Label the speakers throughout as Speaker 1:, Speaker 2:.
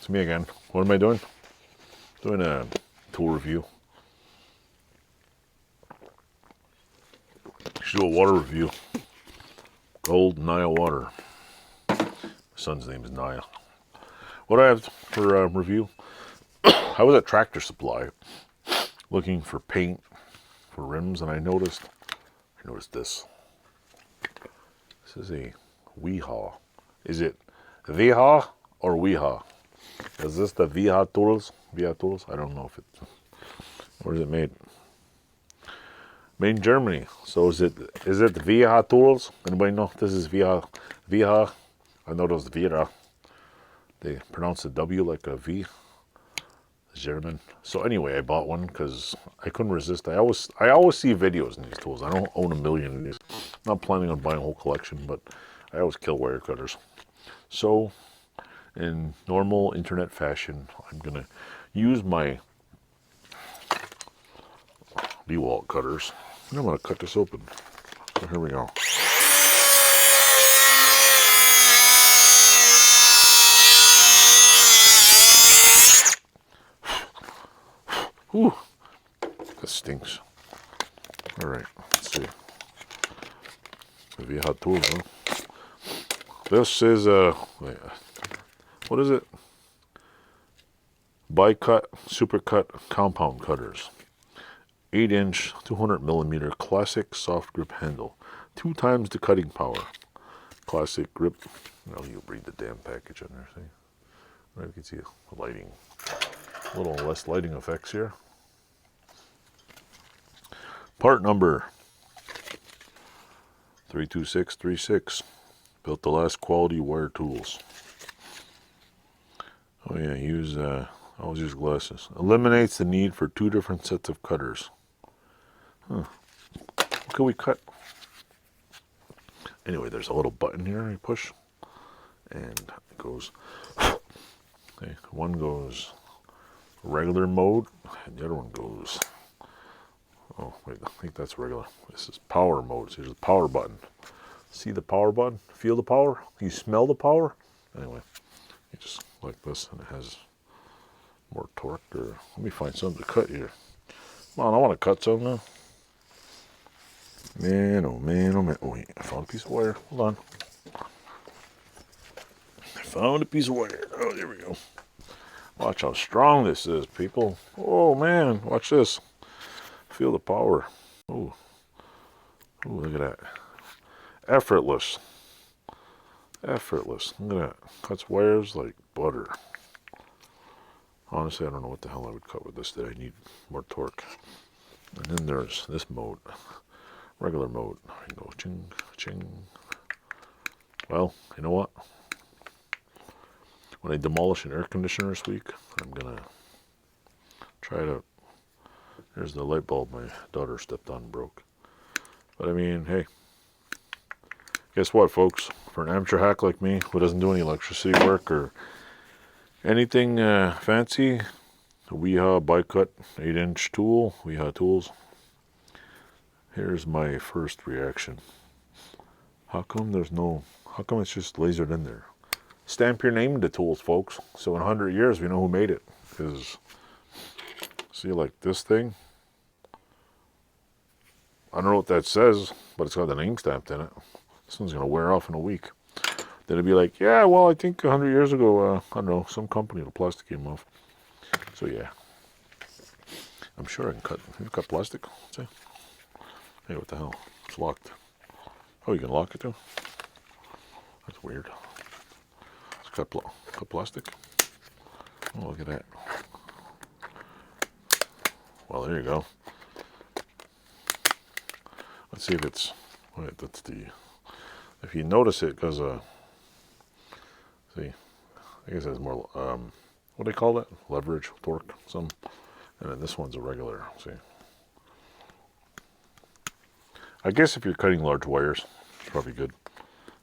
Speaker 1: It's me again. What am I doing? Doing a tool review. Should do a water review. Gold Nile water. My son's name is Nile. What I have for review? I was at Tractor Supply looking for paint for rims, and I noticed this. This is a wiha. Is it wiha or wiha? Is this the wiha tools? Wiha tools? I don't know if it's. Where is it made? Made in Germany. So is it wiha tools? Anybody know if this is wiha? Wiha. I know those Vira. They pronounce the W like a V. German. So anyway, I bought one because I couldn't resist. I always see videos in these tools. I don't own a million of these. I'm not planning on buying a whole collection, but I always kill wire cutters. So in normal internet fashion, I'm gonna use my DeWalt cutters, and I'm gonna cut this open. So here we go. Whew, that stinks. All right, let's see. Maybe hot tools, huh? This is what is it? BiCut SuperCut compound cutters. 8-inch, 200mm classic soft grip handle. 2 times the cutting power. Classic grip. You read the damn package on there, see? Right, you can see the lighting. A little less lighting effects here. Part number 32636. Built the last quality wire tools. Oh yeah, always use glasses. Eliminates the need for 2 different sets of cutters. Huh. What can we cut? Anyway, there's a little button here you push, and it goes. Okay, one goes regular mode, and the other one goes. Oh wait, I think that's regular. This is power mode. So here's the power button. See the power button? Feel the power? You smell the power? Anyway, you just like this, and it has more torque. Or let me find something to cut here. Come on, I want to cut something now. Man, oh man, oh man. Oh wait, I found a piece of wire. Hold on. I found a piece of wire. Oh, there we go. Watch how strong this is, people. Oh man, watch this. Feel the power. Oh, look at that. Effortless. Effortless. Look at that. Cuts wires like butter. Honestly, I don't know what the hell I would cut with this today. I need more torque. And then there's this mode. Regular mode. I go ching, ching. Well, you know what? When I demolish an air conditioner this week, I'm gonna try to. Here's the light bulb my daughter stepped on and broke. But I mean, hey, guess what, folks? For an amateur hack like me, who doesn't do any electricity work or anything fancy, the wiha BiCut 8-inch tool, wiha tools. Here's my first reaction. How come it's just lasered in there? Stamp your name to tools, folks. So in 100 years, we know who made it. Because, see, like this thing, I don't know what that says, but it's got the name stamped in it. This one's going to wear off in a week. Then it'd be like, yeah, well, I think 100 years ago, I don't know, some company, the plastic came off. So yeah, I'm sure I can cut. You cut plastic? See? Hey, what the hell? It's locked. Oh, you can lock it too? That's weird. Let's cut plastic. Oh, look at that. Well, there you go. Let's see if it's. Wait, that's the. If you notice it, because see, I guess it has more. What do they call that? Leverage, torque, some. And then this one's a regular. See. I guess if you're cutting large wires, it's probably good.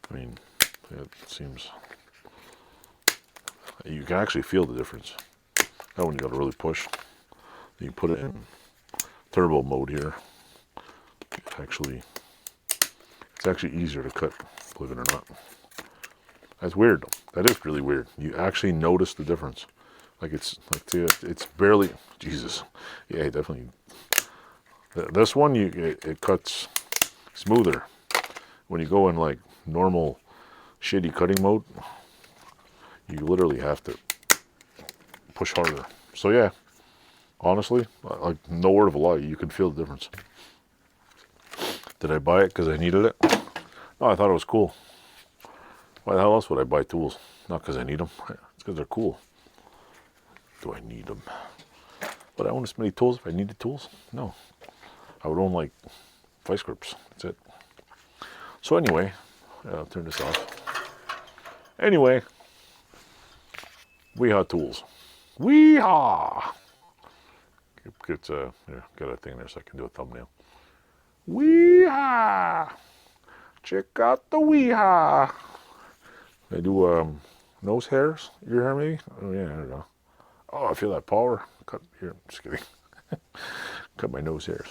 Speaker 1: I mean, it seems you can actually feel the difference. That one you got to really push. You put it in turbo mode here. It's actually easier to cut, believe it or not. That's weird. That is really weird. You actually notice the difference. Like it's barely, Jesus. Yeah, definitely. This one, it cuts smoother. When you go in like normal shitty cutting mode, you literally have to push harder. So yeah, honestly, like no word of a lie, you can feel the difference. Did I buy it because I needed it? No, I thought it was cool. Why the hell else would I buy tools? Not because I need them. It's because they're cool. Do I need them? Would I own this many tools if I needed tools? No. I would own like vice grips. That's it. So anyway, I'll turn this off. Anyway, wiha tools. Wiha! Get a thing there so I can do a thumbnail. Wiha! Check out the wiha! I do nose hairs, ear hair maybe? Oh yeah, I don't know. Oh, I feel that power. Cut here, just kidding. Cut my nose hairs.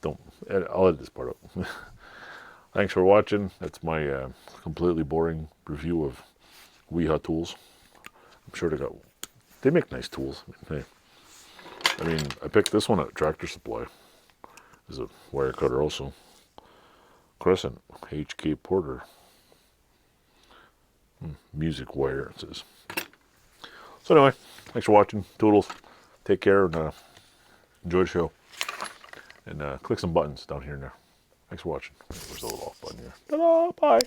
Speaker 1: I'll edit this part up. Thanks for watching. That's my completely boring review of wiha tools. I'm sure they make nice tools. I mean, I picked this one at Tractor Supply. There's a wire cutter also. Crescent, HK Porter. Music wire, it says. So anyway, thanks for watching. Toodles. Take care and enjoy the show. And click some buttons down here and there. Thanks for watching. There's a little off button here. Ta-da! Bye!